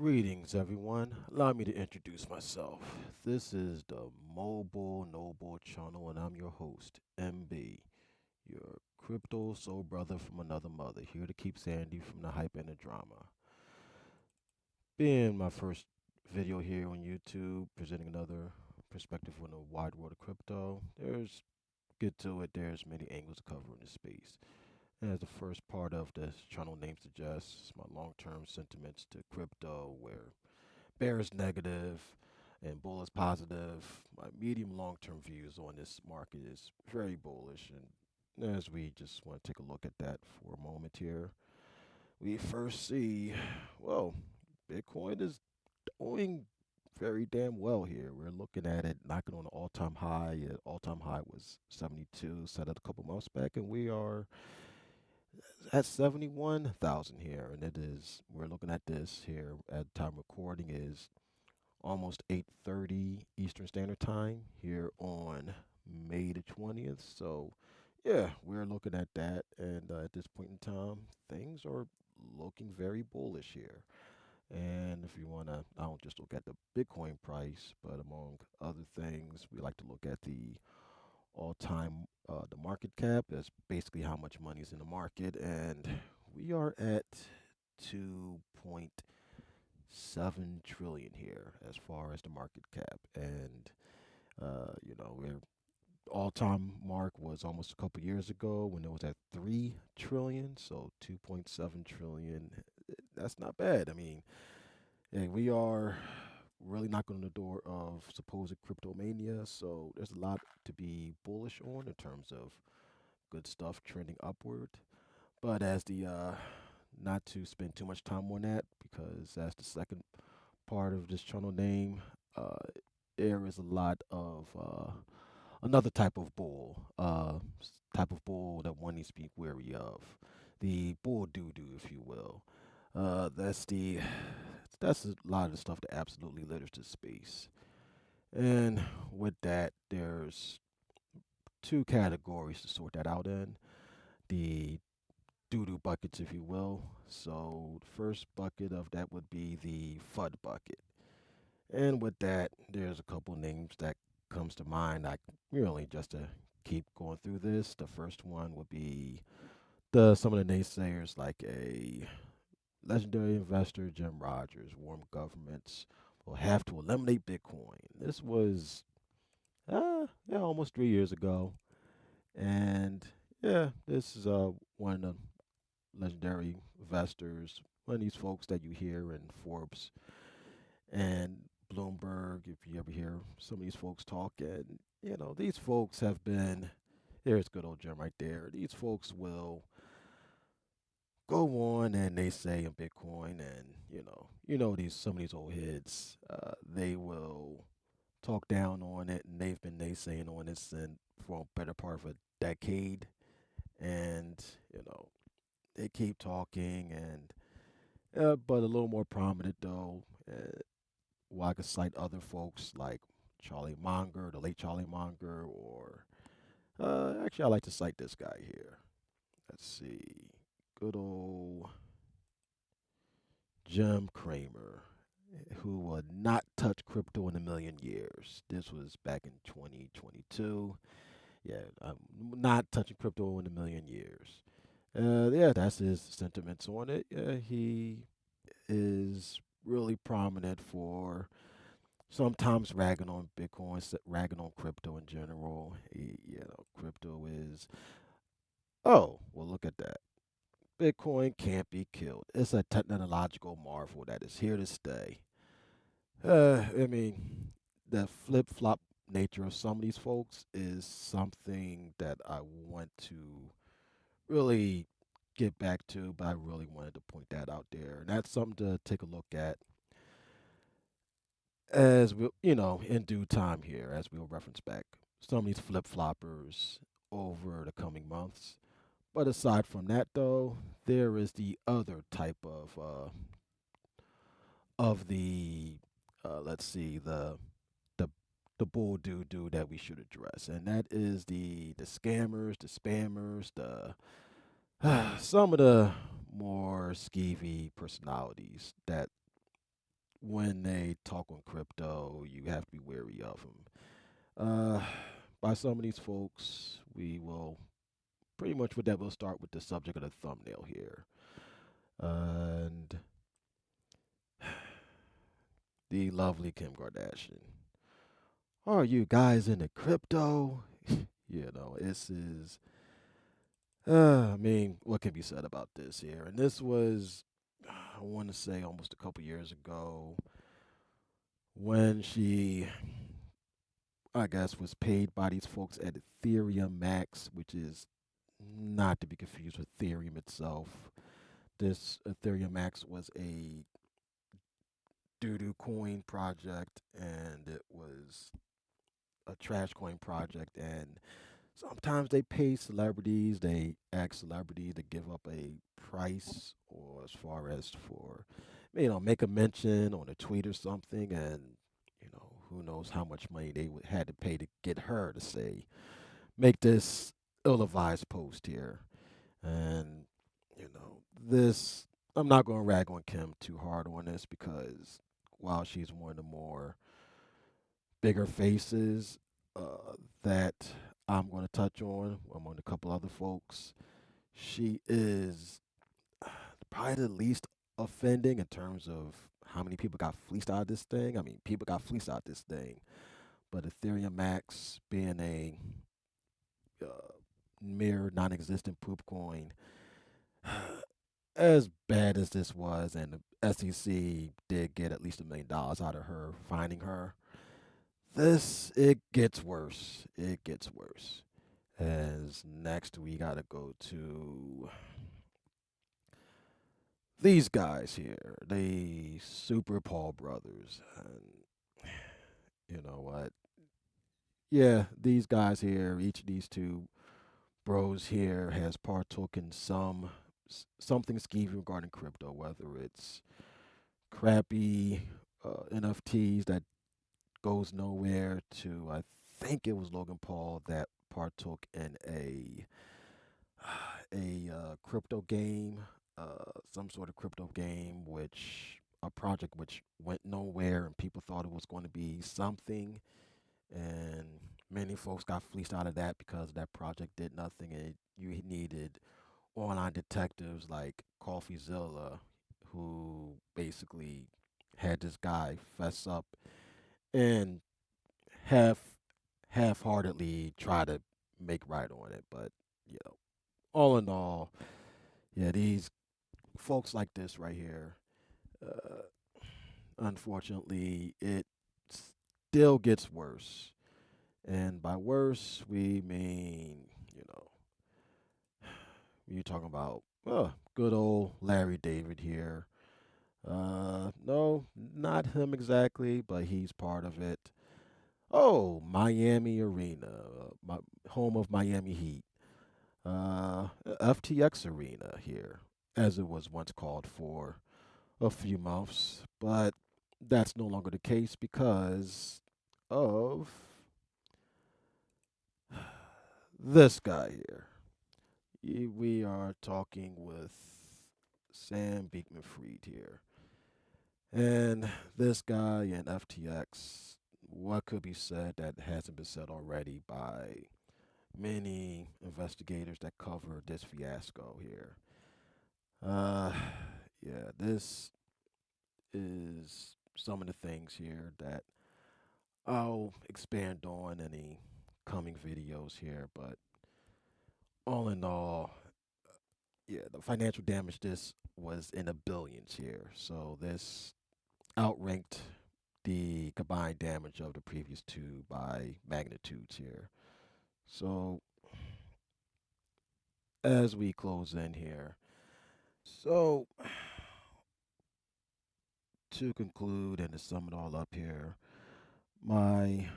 Greetings, everyone. Allow me to introduce myself. This is the Mobile Noble channel, and I'm your host, MB, your crypto soul brother from another mother, here to keep Sandy from the hype and the drama. Being my first video here on YouTube, presenting another perspective on the wide world of crypto, get to it, there's many angles to cover in this space. As the first part of this channel name suggests, my long-term sentiments to crypto, where bear is negative and bull is positive. My medium long term views on this market is very bullish. And as we just want to take a look at that for a moment here, we first see, well, Bitcoin is doing very damn well here. We're looking at it knocking on an all time high. All time high was 72, set it a couple months back, and we are at 71,000 here. And we're looking at this here at the time recording is almost 8:30 Eastern Standard Time here on May the 20th. So, yeah, we're looking at that, and at this point in time, things are looking very bullish here. And if you want to, I don't just look at the Bitcoin price, but among other things, we like to look at the all-time the market cap. That's basically how much money is in the market, and we are at 2.7 trillion here as far as the market cap. And we're all-time mark was almost a couple years ago when it was at 3 trillion. So 2.7 trillion, that's not bad. I mean, hey, we are really knocking on the door of supposed crypto mania, so there's a lot to be bullish on in terms of good stuff trending upward. But as the not to spend too much time on that, because that's the second part of this channel name, uh, there is a lot of another type of bull that one needs to be wary of, the bull doo doo, if you will. That's a lot of the stuff that absolutely litters the space. And with that, there's two categories to sort that out in. The doo doo buckets, if you will. So the first bucket of that would be the FUD bucket. And with that, there's a couple names that comes to mind. I really just to keep going through this. The first one would be the some of the naysayers like a legendary investor, Jim Rogers, warned governments will have to eliminate Bitcoin. This was almost 3 years ago, and yeah, this is one of the legendary investors, one of these folks that you hear in Forbes and Bloomberg, if you ever hear some of these folks talk. And these folks have been, there's good old Jim right there. These folks will go on and they say in Bitcoin, and these some of these old heads, they will talk down on it, and they've been naysaying on it since for a better part of a decade. And they keep talking, and but a little more prominent though. Well, I could cite other folks like Charlie Munger, the late Charlie Munger, or actually, I like to cite this guy here. Let's see, good old Jim Cramer, who would not touch crypto in a million years. This was back in 2022. Yeah, I'm not touching crypto in a million years. Yeah, that's his sentiments on it. He is really prominent for sometimes ragging on Bitcoin, ragging on crypto in general. Crypto is, oh, well, look at that. Bitcoin can't be killed. It's a technological marvel that is here to stay. I mean, the flip flop nature of some of these folks is something that I want to really get back to, but I really wanted to point that out there. And that's something to take a look at as we, in due time here, as we'll reference back some of these flip floppers over the coming months. But aside from that, though, there is the other type of the let's see the the bull doo doo that we should address, and that is the scammers, the spammers, the some of the more skeevy personalities that when they talk on crypto, you have to be wary of them. Uh, by some of these folks, we will pretty much with that, we'll start with the subject of the thumbnail here. And the lovely Kim Kardashian. Are you guys into crypto? This is, I mean, what can be said about this here? And this was, I want to say, almost a couple years ago when she, I guess, was paid by these folks at Ethereum Max, which is not to be confused with Ethereum itself. This Ethereum Max was a doo-doo coin project, and it was a trash coin project. And sometimes they pay celebrities, they ask celebrities to give up a price, or as far as for, make a mention on a tweet or something, and who knows how much money they would had to pay to get her to say, make this ill-advised post here. And this, I'm not going to rag on Kim too hard on this because while she's one of the more bigger faces that I'm going to touch on, among a couple other folks, she is probably the least offending in terms of how many people got fleeced out of this thing. I mean, people got fleeced out of this thing, but Ethereum Max being a mere non-existent poop coin, as bad as this was, and the SEC did get at least $1 million out of her finding her. This it gets worse. It gets worse. As next we gotta go to these guys here, the Super Paul brothers. And you know what? Yeah, these guys here, each of these two bros here has partook in something skeevy regarding crypto, whether it's crappy NFTs that goes nowhere to I think it was Logan Paul that partook in a crypto game, some sort of crypto game, which a project which went nowhere, and people thought it was going to be something, and many folks got fleeced out of that because that project did nothing, and you needed online detectives like CoffeeZilla, who basically had this guy fess up and half half-heartedly try to make right on it. But you know, all in all, yeah, these folks like this right here, uh, unfortunately, it still gets worse. And by worse, we mean, you know, you're talking about good old Larry David here. No, not him exactly, but he's part of it. Oh, Miami Arena, my home of Miami Heat. FTX Arena here, as it was once called for a few months, but that's no longer the case because of this guy here. We are talking with Sam Beekman Fried here. And this guy in FTX, what could be said that hasn't been said already by many investigators that cover this fiasco here? Uh, yeah, this is some of the things here that I'll expand on in the coming videos here. But all in all, yeah, the financial damage this was in the billions here. So this outranked the combined damage of the previous two by magnitudes here. So as we close in here, so to conclude and to sum it all up here, my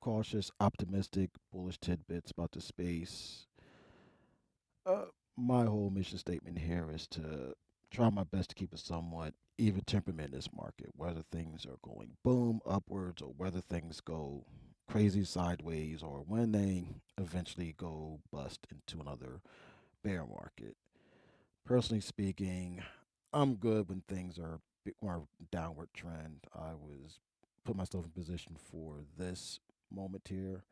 cautious, optimistic, bullish tidbits about the space. Uh, my whole mission statement here is to try my best to keep a somewhat even temperament in this market, whether things are going boom upwards or whether things go crazy sideways or when they eventually go bust into another bear market. Personally speaking, I'm good when things are or downward trend, I was put myself in position for this moment here.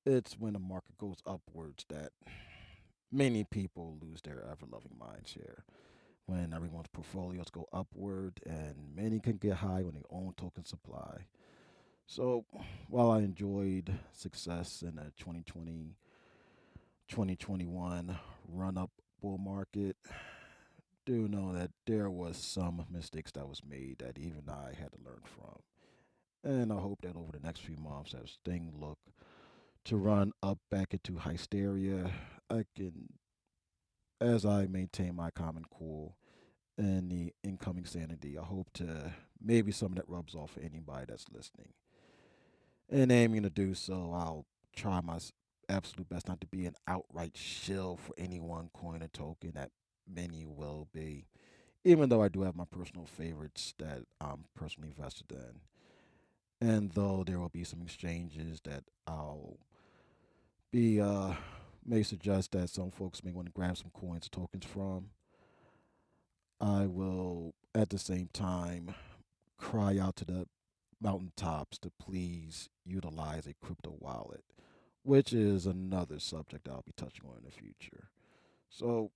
It's when the market goes upwards that many people lose their ever loving mind share. When everyone's portfolios go upward and many can get high on their own token supply. So while I enjoyed success in the 2020 2021 run up bull market, do know that there was some mistakes that was made that even I had to learn from. And I hope that over the next few months, as things look to run up back into hysteria, I can, as I maintain my common cool and the incoming sanity, I hope to maybe some of that rubs off for anybody that's listening. And aiming to do so, I'll try my absolute best not to be an outright shill for any one coin or token that many will be, even though I do have my personal favorites that I'm personally invested in. And though there will be some exchanges that I'll be may suggest that some folks may want to grab some coins or tokens from, I will at the same time cry out to the mountaintops to please utilize a crypto wallet, which is another subject I'll be touching on in the future. So,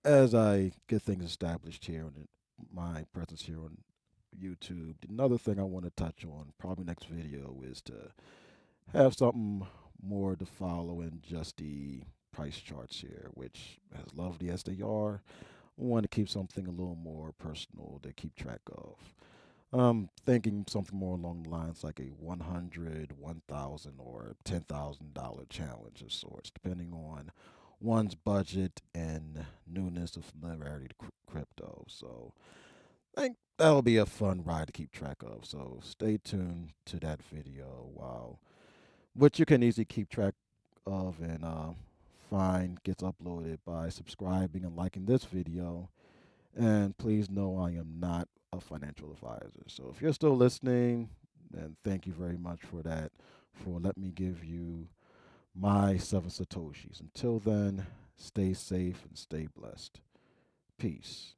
as I get things established here on my presence here on YouTube, another thing I want to touch on, probably next video, is to have something more to follow in just the price charts here, which, as lovely as they are, I want to keep something a little more personal to keep track of. Thinking something more along the lines like a 100, 1,000, or $10,000 challenge of sorts, depending on one's budget and newness of familiarity to crypto. So I think that'll be a fun ride to keep track of. So stay tuned to that video, which you can easily keep track of and find gets uploaded by subscribing and liking this video. And please know I am not a financial advisor. So if you're still listening, then thank you very much for that, for letting me give you my 7 Satoshis. Until then, stay safe and stay blessed. Peace.